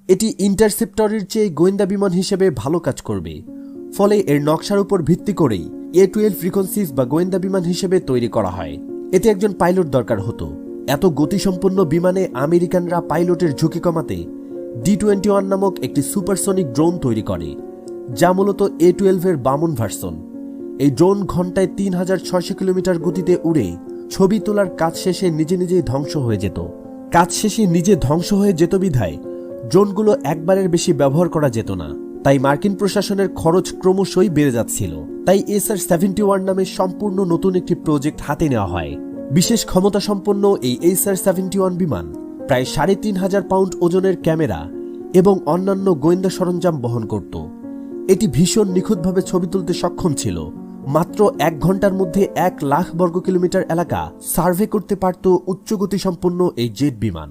এটি ইন্টারসেপ্টরের চেয়ে গোয়েন্দা বিমান হিসেবে ভালো কাজ করবে, ফলে এর নকশার উপর ভিত্তি করেই A-12 ফ্রিকোয়েন্সিস বা গোয়েন্দা বিমান হিসেবে তৈরি করা হয়। এতে একজন পাইলট দরকার হতো। এত গতিসম্পন্ন বিমানে আমেরিকানরা পাইলটের ঝুঁকি কমাতে D-21 নামক একটি সুপারসনিক ড্রোন তৈরি করে, যা মূলত A-12 এর বামন ভার্সন। এই ড্রোন ঘন্টায় 3600 কিলোমিটার গতিতে উড়ে ছবি তোলার কাজ শেষে নিজে নিজেই ধ্বংস হয়ে যেত। কাজ শেষে নিজে ধ্বংস হয়ে যেত বিধায় ড্রোনগুলো একবারের বেশি ব্যবহার করা যেত না। তাই মার্কিন প্রশাসনের খরচ ক্রমশই বেড়ে যাচ্ছিল। তাই SR71 নামে সম্পূর্ণ নতুন একটি প্রজেক্ট হাতে নেওয়া হয়। বিশেষ ক্ষমতা সম্পন্ন এই SR71 বিমান প্রায় 3500 পাউন্ড ওজনের ক্যামেরা এবং অন্যান্য গোয়েন্দা সরঞ্জাম বহন করত। এটি ভীষণ নিখুঁতভাবে ছবি তুলতে সক্ষম ছিল। মাত্র 1 ঘন্টার মধ্যে 1 লাখ বর্গ কিলোমিটার এলাকা সার্ভে করতে পারত উচ্চগতিসম্পন্ন এই জেট বিমান।